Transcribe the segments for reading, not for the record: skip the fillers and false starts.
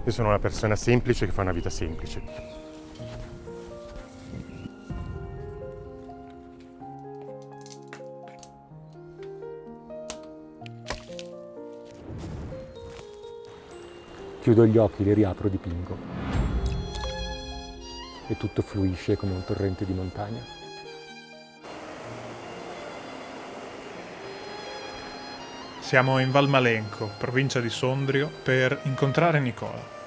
Io sono una persona semplice che fa una vita semplice. Chiudo gli occhi, li riapro, dipingo. E tutto fluisce come un torrente di montagna. Siamo in Val Malenco, provincia di Sondrio, per incontrare Nicola.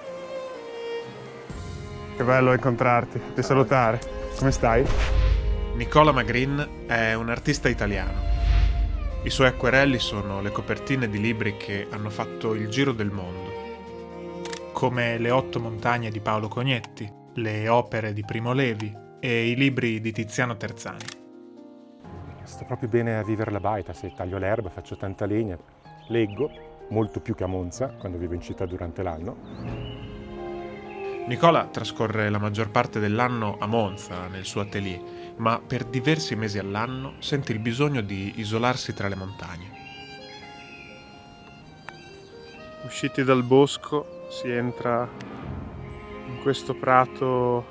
Che bello incontrarti, ti salutare. Come stai? Nicola Magrin è un artista italiano. I suoi acquerelli sono le copertine di libri che hanno fatto il giro del mondo, come Le 8 montagne di Paolo Cognetti, le opere di Primo Levi e i libri di Tiziano Terzani. Sto proprio bene a vivere la baita, se taglio l'erba, faccio tanta legna, leggo, molto più che a Monza, quando vivo in città durante l'anno. Nicola trascorre la maggior parte dell'anno a Monza, nel suo atelier, ma per diversi mesi all'anno sente il bisogno di isolarsi tra le montagne. Usciti dal bosco si entra in questo prato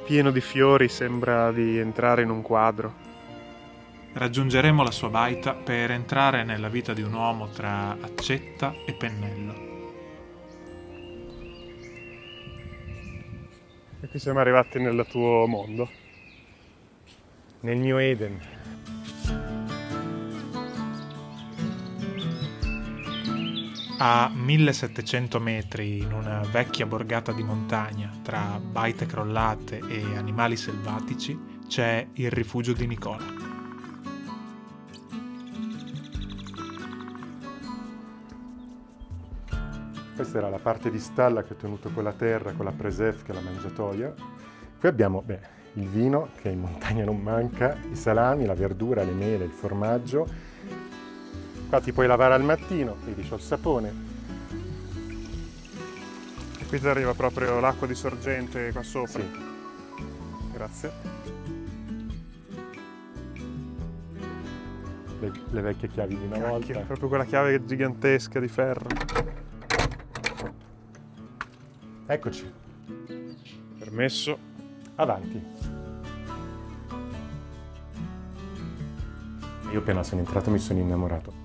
pieno di fiori, sembra di entrare in un quadro. Raggiungeremo la sua baita per entrare nella vita di un uomo tra accetta e pennello. E qui siamo arrivati nel tuo mondo. Nel mio Eden. A 1700 metri, in una vecchia borgata di montagna, tra baite crollate e animali selvatici, c'è il rifugio di Nicola. Questa era la parte di stalla che ho tenuto con la terra, con la preserve, che è la mangiatoia. Qui abbiamo il vino, che in montagna non manca, i salami, la verdura, le mele, il formaggio. Qua ti puoi lavare al mattino, vedi c'ho il sapone. E qui ti arriva proprio l'acqua di sorgente qua sopra. Sì. Grazie. Le vecchie chiavi di una Cacchio, volta. proprio quella chiave gigantesca di ferro. Eccoci, Permesso. avanti. Io appena sono entrato mi sono innamorato.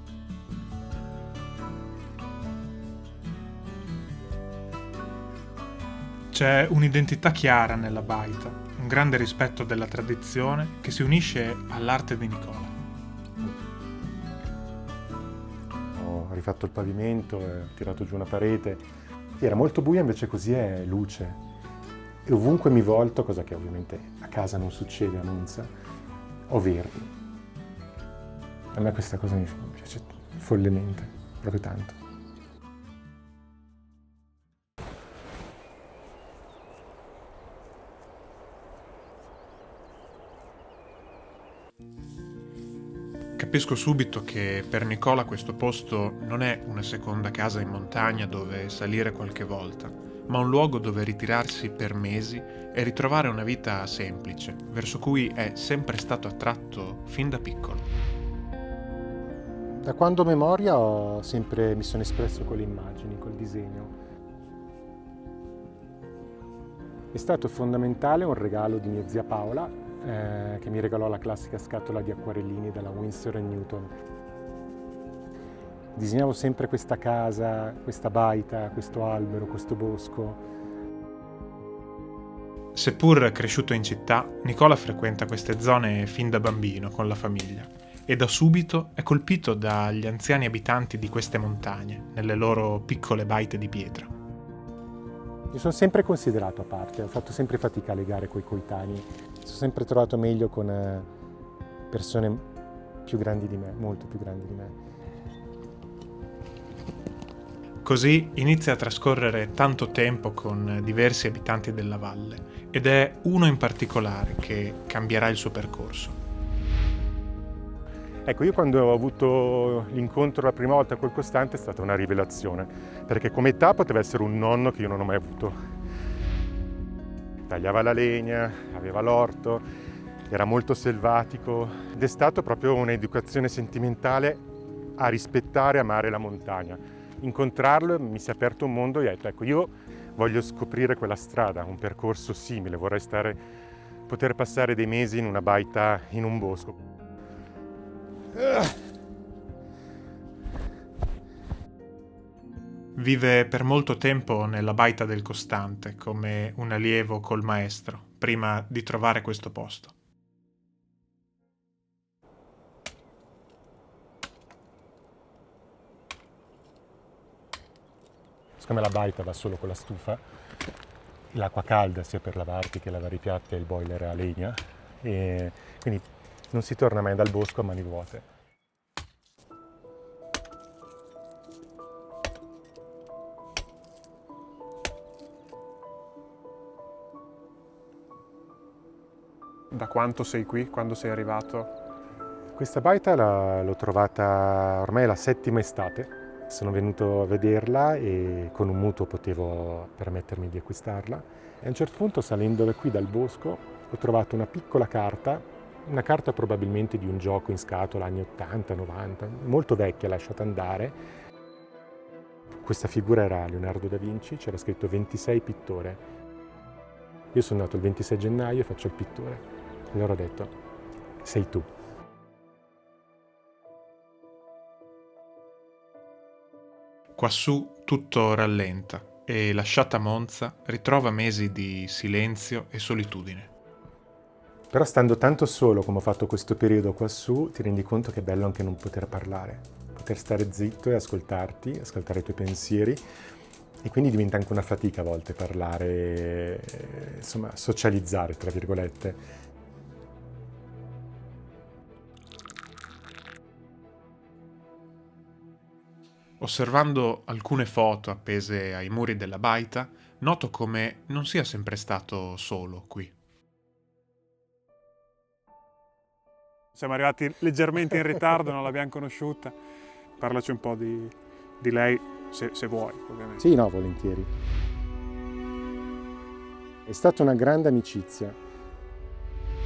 C'è un'identità chiara nella baita, un grande rispetto della tradizione che si unisce all'arte di Nicola. Ho rifatto il pavimento, ho tirato giù una parete. Era molto buia, invece così è luce. E ovunque mi volto, cosa che ovviamente a casa non succede a Monza, ho verdi. A me questa cosa mi piace follemente, proprio tanto. Capisco subito che per Nicola questo posto non è una seconda casa in montagna dove salire qualche volta, ma un luogo dove ritirarsi per mesi e ritrovare una vita semplice, verso cui è sempre stato attratto fin da piccolo. Da quando ho memoria mi sono espresso con le immagini, col disegno. È stato fondamentale un regalo di mia zia Paola, che mi regalò la classica scatola di acquarellini della Winsor & Newton. Disegnavo sempre questa casa, questa baita, questo albero, questo bosco. Seppur cresciuto in città, Nicola frequenta queste zone fin da bambino con la famiglia e da subito è colpito dagli anziani abitanti di queste montagne, nelle loro piccole baite di pietra. Mi sono sempre considerato a parte, ho fatto sempre fatica a legare coi coetanei. Mi sono sempre trovato meglio con persone più grandi di me, molto più grandi di me. Così inizia a trascorrere tanto tempo con diversi abitanti della valle ed è uno in particolare che cambierà il suo percorso. Ecco, io quando ho avuto l'incontro la prima volta col Costante è stata una rivelazione, perché come età poteva essere un nonno che io non ho mai avuto. Tagliava la legna, aveva l'orto, era molto selvatico ed è stato proprio un'educazione sentimentale a rispettare e amare la montagna. incontrarlo mi si è aperto un mondo e ho detto, ecco, io voglio scoprire quella strada, un percorso simile, vorrei poter passare dei mesi in una baita in un bosco. Vive per molto tempo nella baita del Costante, come un allievo col maestro, prima di trovare questo posto. Siccome la baita va solo con la stufa, l'acqua calda sia per lavarti che lavare i piatti e il boiler a legna, e quindi non si torna mai dal bosco a mani vuote. Da quanto sei qui? Quando sei arrivato? Questa baita l'ho trovata ormai la 7ª estate. Sono venuto a vederla e con un mutuo potevo permettermi di acquistarla. E a un certo punto, salendo da qui dal bosco, ho trovato una piccola carta, una carta probabilmente di un gioco in scatola anni 80-90, molto vecchia, lasciata andare. Questa figura era Leonardo da Vinci, c'era scritto 26 pittore. Io sono nato il 26 gennaio e faccio il pittore. Allora ho detto, sei tu. Quassù tutto rallenta e, lasciata Monza, ritrova mesi di silenzio e solitudine. Però stando tanto solo come ho fatto questo periodo quassù, ti rendi conto che è bello anche non poter parlare, poter stare zitto e ascoltarti, ascoltare i tuoi pensieri, e quindi diventa anche una fatica a volte parlare, insomma, socializzare, tra virgolette. Osservando alcune foto appese ai muri della baita, noto come non sia sempre stato solo qui. Siamo arrivati leggermente in ritardo, non l'abbiamo conosciuta. Parlaci un po' di lei, se vuoi, ovviamente. Sì, no, volentieri. È stata una grande amicizia.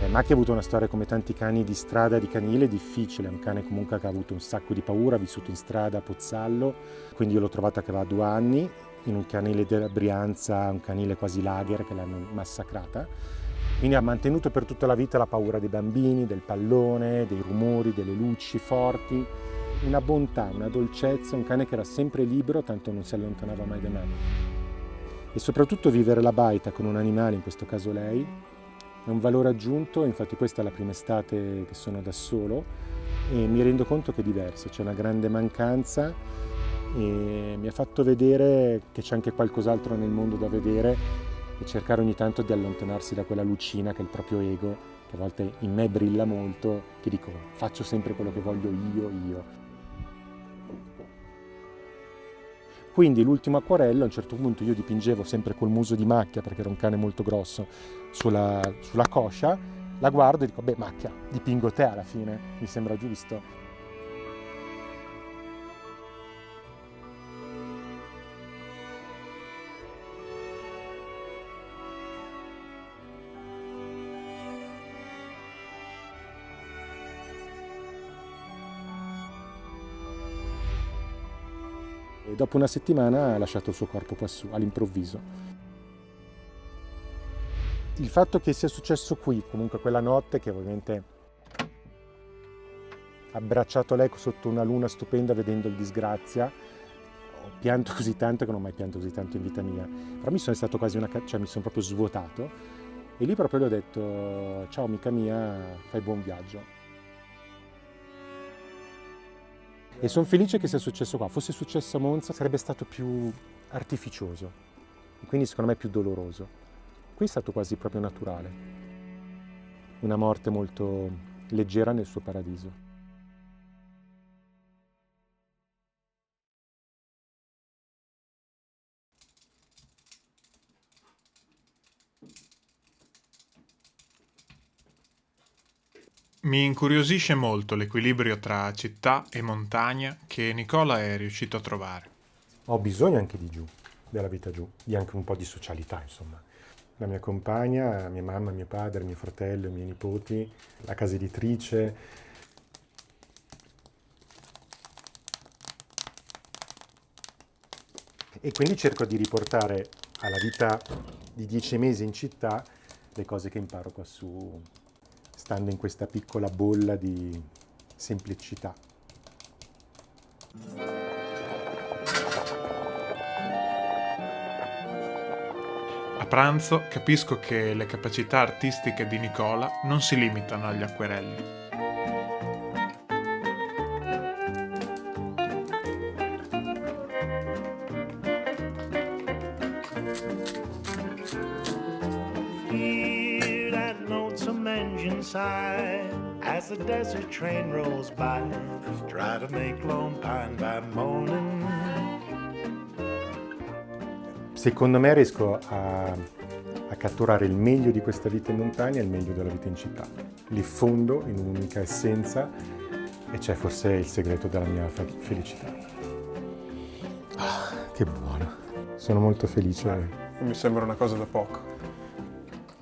Macchi ha avuto una storia come tanti cani di strada, di canile, difficile. È un cane comunque che ha avuto un sacco di paura, ha vissuto in strada a Pozzallo, quindi io l'ho trovata che aveva 2 anni, in un canile della Brianza, un canile quasi lager che l'hanno massacrata. Quindi ha mantenuto per tutta la vita la paura dei bambini, del pallone, dei rumori, delle luci forti. Una bontà, una dolcezza, un cane che era sempre libero, tanto non si allontanava mai da me. E soprattutto vivere la baita con un animale, in questo caso lei, è un valore aggiunto. Infatti questa è la prima estate che sono da solo e mi rendo conto che è diverso, c'è una grande mancanza e mi ha fatto vedere che c'è anche qualcos'altro nel mondo da vedere e cercare ogni tanto di allontanarsi da quella lucina che è il proprio ego, che a volte in me brilla molto, che dico faccio sempre quello che voglio io. Quindi l'ultimo acquarello, a un certo punto io dipingevo sempre col muso di Macchia, perché era un cane molto grosso, sulla coscia, la guardo e dico, beh Macchia, dipingo te alla fine, mi sembra giusto. E dopo una settimana ha lasciato il suo corpo quassù, all'improvviso. Il fatto che sia successo qui, comunque quella notte, che ovviamente ha abbracciato lei sotto una luna stupenda vedendo il disgrazia, ho pianto così tanto che non ho mai pianto così tanto in vita mia. Però mi sono stato quasi cioè mi sono proprio svuotato e lì proprio le ho detto ciao amica mia, fai buon viaggio. E sono felice che sia successo qua. Fosse successo a Monza sarebbe stato più artificioso, quindi secondo me più doloroso. Qui è stato quasi proprio naturale. Una morte molto leggera nel suo paradiso. Mi incuriosisce molto l'equilibrio tra città e montagna che Nicola è riuscito a trovare. Ho bisogno anche di giù, della vita giù, di anche un po' di socialità, insomma. La mia compagna, mia mamma, mio padre, mio fratello, i miei nipoti, la casa editrice. E quindi cerco di riportare alla vita di 10 mesi in città le cose che imparo quassù, stando in questa piccola bolla di semplicità. A pranzo capisco che le capacità artistiche di Nicola non si limitano agli acquerelli. Hear that lonesome engine sigh as the desert train rolls by. Try to make Lone Pine by morning. Secondo me riesco a catturare il meglio di questa vita in montagna e il meglio della vita in città. Li fondo in un'unica essenza e c'è forse il segreto della mia felicità. Che buono! Sono molto felice. Mi sembra una cosa da poco.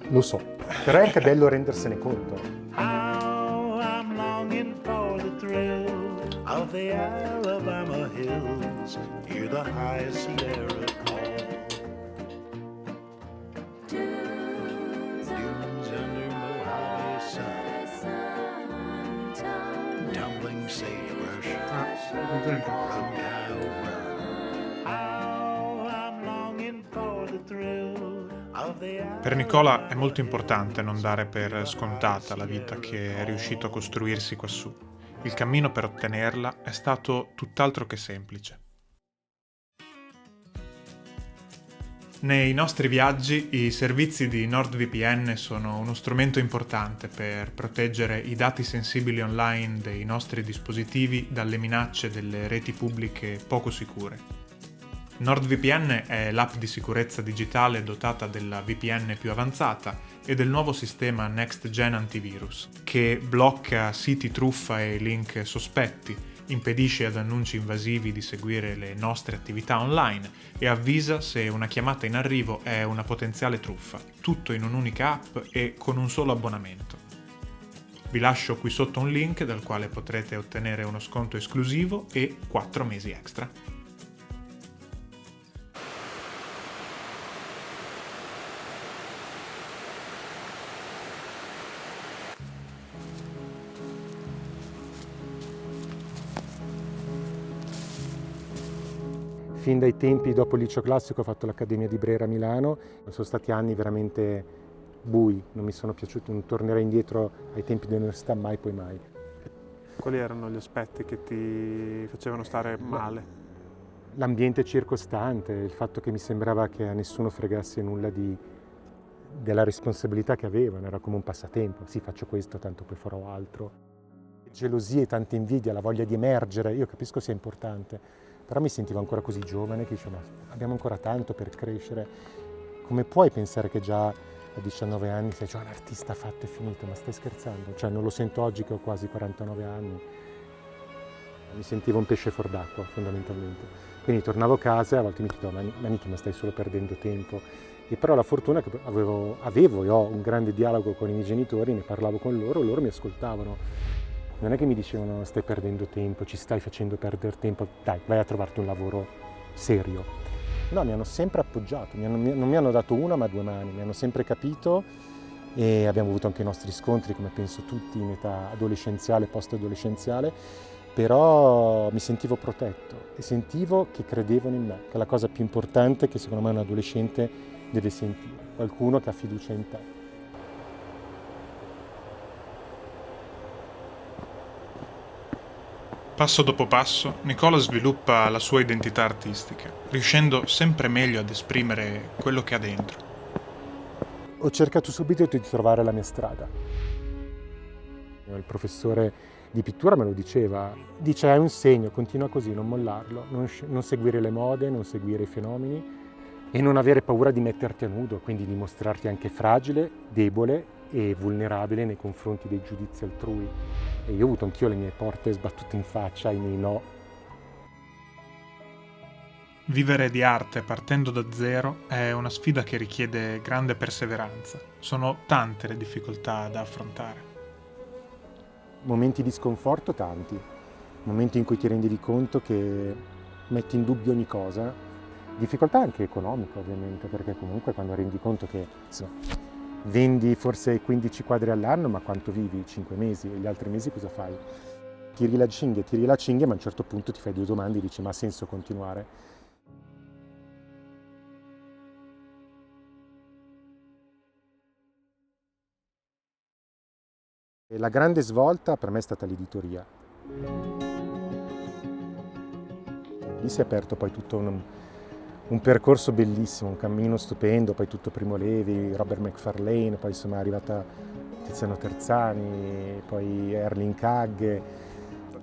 Lo so, però è anche bello rendersene conto. How I'm longing for the thrill of the Alabama hills. Hear the high Sierra call. Dunes under Mojave sun. Tumbling sagebrush. Road high over. How I'm longing for the thrill of the Per Nicola è molto importante non dare per scontata la vita che è riuscito a costruirsi quassù. Il cammino per ottenerla è stato tutt'altro che semplice. Nei nostri viaggi i servizi di NordVPN sono uno strumento importante per proteggere i dati sensibili online dei nostri dispositivi dalle minacce delle reti pubbliche poco sicure. NordVPN è l'app di sicurezza digitale dotata della VPN più avanzata e del nuovo sistema Next Gen Antivirus, che blocca siti truffa e link sospetti, impedisce ad annunci invasivi di seguire le nostre attività online e avvisa se una chiamata in arrivo è una potenziale truffa, tutto in un'unica app e con un solo abbonamento. Vi lascio qui sotto un link dal quale potrete ottenere uno sconto esclusivo e 4 mesi extra. Fin dai tempi dopo il liceo classico ho fatto l'Accademia di Brera a Milano, sono stati anni veramente bui, non mi sono piaciuti, non tornerei indietro ai tempi dell'università mai poi mai. Quali erano gli aspetti che ti facevano stare male? L'ambiente circostante, il fatto che mi sembrava che a nessuno fregasse nulla della responsabilità che avevano, era come un passatempo, sì faccio questo tanto poi farò altro. Gelosie, tanta invidia, la voglia di emergere, io capisco sia importante. Però mi sentivo ancora così giovane che dicevo, ma abbiamo ancora tanto per crescere. Come puoi pensare che già a 19 anni sei già un artista fatto e finito? Ma stai scherzando? Cioè non lo sento oggi che ho quasi 49 anni. Mi sentivo un pesce fuor d'acqua fondamentalmente. Quindi tornavo a casa e a volte mi chiedevo, ma Nicky, ma stai solo perdendo tempo? E però la fortuna che avevo e ho un grande dialogo con i miei genitori, ne parlavo con loro mi ascoltavano. Non è che mi dicevano stai perdendo tempo, ci stai facendo perdere tempo, dai vai a trovarti un lavoro serio. No, mi hanno sempre appoggiato, non mi hanno dato una ma 2 mani, mi hanno sempre capito e abbiamo avuto anche i nostri scontri come penso tutti in età adolescenziale, post-adolescenziale, però mi sentivo protetto e sentivo che credevano in me, che è la cosa più importante che secondo me un adolescente deve sentire, qualcuno che ha fiducia in te. Passo dopo passo, Nicola sviluppa la sua identità artistica, riuscendo sempre meglio ad esprimere quello che ha dentro. Ho cercato subito di trovare la mia strada. Il professore di pittura me lo diceva, dice hai un segno, continua così, non mollarlo, non seguire le mode, non seguire i fenomeni e non avere paura di metterti a nudo, quindi di mostrarti anche fragile, debole e vulnerabile nei confronti dei giudizi altrui. E io ho avuto anch'io le mie porte sbattute in faccia, i miei no. Vivere di arte partendo da zero è una sfida che richiede grande perseveranza. Sono tante le difficoltà da affrontare. Momenti di sconforto tanti, momenti in cui ti rendevi conto che metti in dubbio ogni cosa Difficoltà anche economica ovviamente, perché comunque quando rendi conto che insomma, vendi forse 15 quadri all'anno, ma quanto vivi? 5 mesi, e gli altri mesi cosa fai? Tiri la cinghia, ma a un certo punto ti fai due domande e dici ma ha senso continuare? E la grande svolta per me è stata l'editoria. Lì si è aperto poi tutto un percorso bellissimo, un cammino stupendo, poi tutto Primo Levi, Robert Macfarlane, poi insomma è arrivata Tiziano Terzani, poi Erling Kagge,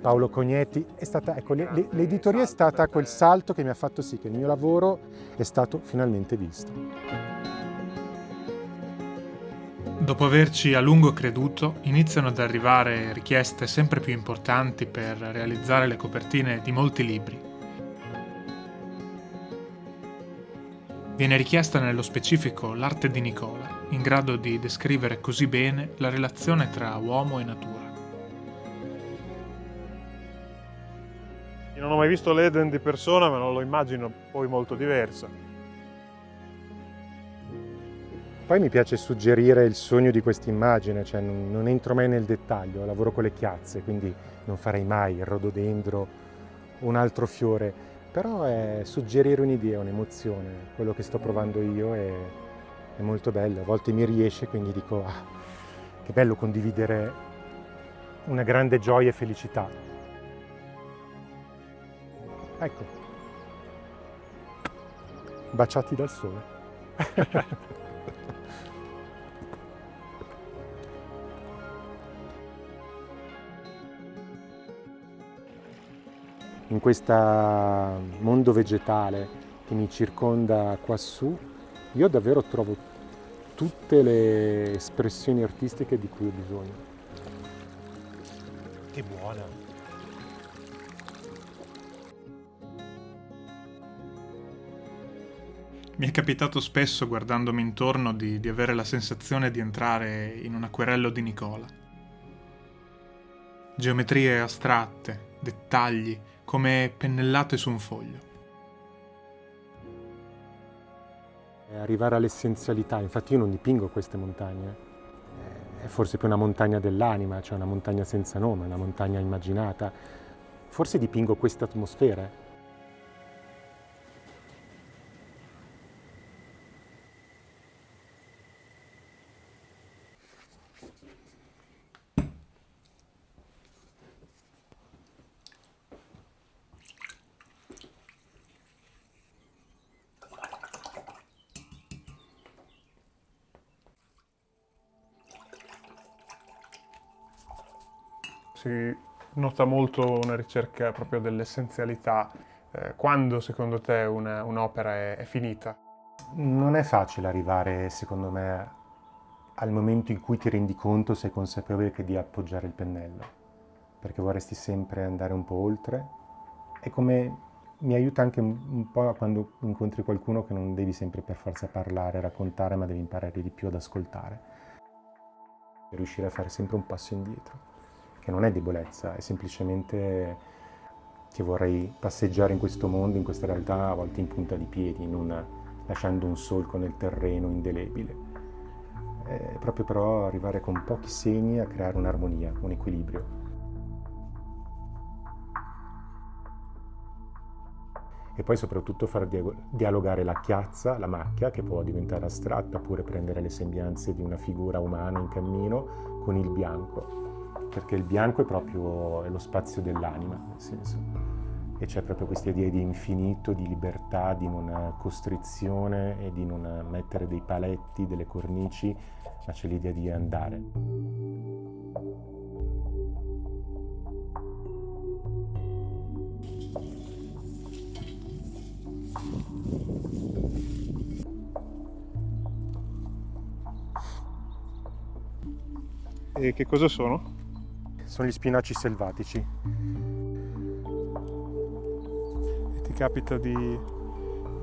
Paolo Cognetti. È stata, ecco, l'editoria è stata quel salto che mi ha fatto sì che il mio lavoro è stato finalmente visto. Dopo averci a lungo creduto, iniziano ad arrivare richieste sempre più importanti per realizzare le copertine di molti libri. Viene richiesta nello specifico l'arte di Nicola, in grado di descrivere così bene la relazione tra uomo e natura. Io non ho mai visto l'Eden di persona, ma non lo immagino poi molto diversa. Poi mi piace suggerire il sogno di questa immagine, cioè non entro mai nel dettaglio, lavoro con le chiazze, quindi non farei mai il rododendro o un altro fiore, però è suggerire un'idea, un'emozione, quello che sto provando io è molto bello, a volte mi riesce, quindi dico che bello condividere una grande gioia e felicità. Ecco, baciati dal sole. In questo mondo vegetale che mi circonda quassù, io davvero trovo tutte le espressioni artistiche di cui ho bisogno. Che buona! Mi è capitato spesso, guardandomi intorno, di avere la sensazione di entrare in un acquerello di Nicola. Geometrie astratte, dettagli, come pennellate su un foglio. Arrivare all'essenzialità, infatti io non dipingo queste montagne, è forse più una montagna dell'anima, cioè una montagna senza nome, una montagna immaginata. Forse dipingo queste atmosfere. Si nota molto una ricerca proprio dell'essenzialità. Quando secondo te un'opera è finita? Non è facile arrivare, secondo me, al momento in cui ti rendi conto, sei consapevole che di appoggiare il pennello, perché vorresti sempre andare un po' oltre. È come mi aiuta anche un po' quando incontri qualcuno che non devi sempre per forza parlare, raccontare, ma devi imparare di più ad ascoltare. E riuscire a fare sempre un passo indietro, che non è debolezza, è semplicemente che vorrei passeggiare in questo mondo, in questa realtà, a volte in punta di piedi, non lasciando un solco nel terreno indelebile. Proprio però arrivare con pochi segni a creare un'armonia, un equilibrio. E poi soprattutto far dialogare la chiazza, la macchia, che può diventare astratta, oppure prendere le sembianze di una figura umana in cammino, con il bianco, perché il bianco è proprio lo spazio dell'anima, nel senso, e c'è proprio questa idea di infinito, di libertà, di non costrizione e di non mettere dei paletti, delle cornici, ma c'è l'idea di andare. E che cosa sono? Sono gli spinaci selvatici. E ti capita di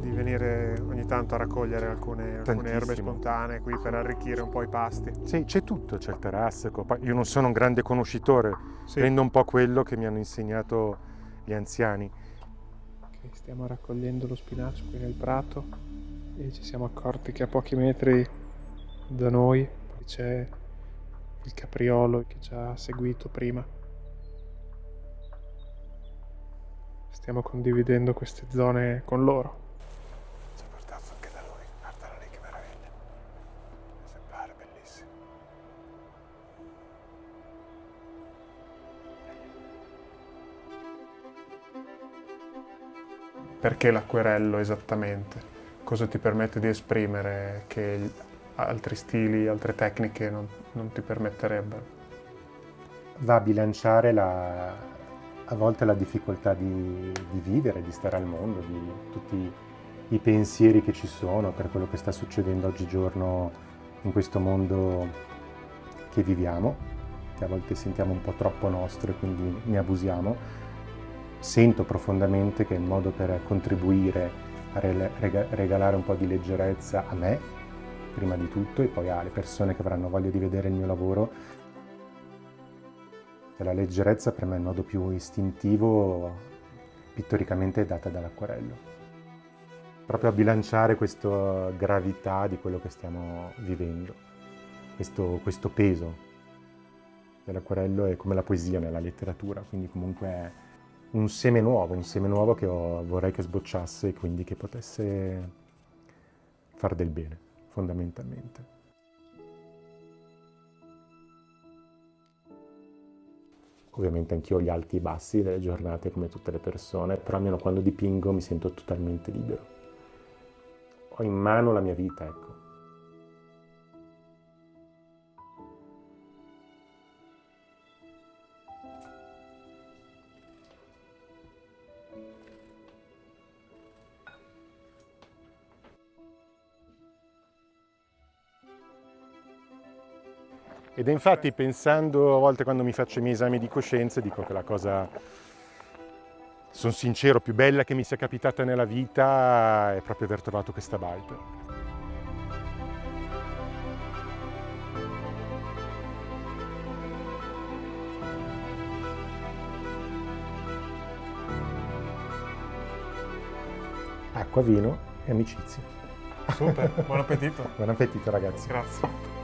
venire ogni tanto a raccogliere alcune erbe spontanee qui per arricchire un po' i pasti? Sì, c'è tutto, c'è il tarassico. Io non sono un grande conoscitore, Sì. prendo un po' quello che mi hanno insegnato gli anziani. che stiamo raccogliendo lo spinacio qui nel prato e ci siamo accorti che a pochi metri da noi poi c'è il capriolo che ci ha seguito prima. Stiamo condividendo queste zone con loro. Ci ha portato anche da lui, guardalo lì che meraviglia. Esemplare bellissimo. Perché l'acquerello esattamente? Cosa ti permette di esprimere che altri stili, altre tecniche non ti permetterebbero? Va a bilanciare a volte la difficoltà di vivere, di stare al mondo, di tutti i pensieri che ci sono per quello che sta succedendo oggigiorno in questo mondo che viviamo, che a volte sentiamo un po' troppo nostro e quindi ne abusiamo. Sento profondamente che è il modo per contribuire a regalare un po' di leggerezza a me, prima di tutto, e poi alle persone che avranno voglia di vedere il mio lavoro. La leggerezza per me è il modo più istintivo, pittoricamente data dall'acquarello. Proprio a bilanciare questa gravità di quello che stiamo vivendo, questo peso dell'acquarello è come la poesia nella letteratura, quindi comunque è un seme nuovo che vorrei che sbocciasse e quindi che potesse far del bene, fondamentalmente. Ovviamente anch'io ho gli alti e i bassi delle giornate come tutte le persone, però almeno quando dipingo mi sento totalmente libero. Ho in mano la mia vita, ecco. Ed infatti pensando a volte quando mi faccio i miei esami di coscienza dico che la cosa, sono sincero, più bella che mi sia capitata nella vita è proprio aver trovato questa baita. Acqua, vino e amicizia. Super, buon appetito. Buon appetito ragazzi. Grazie.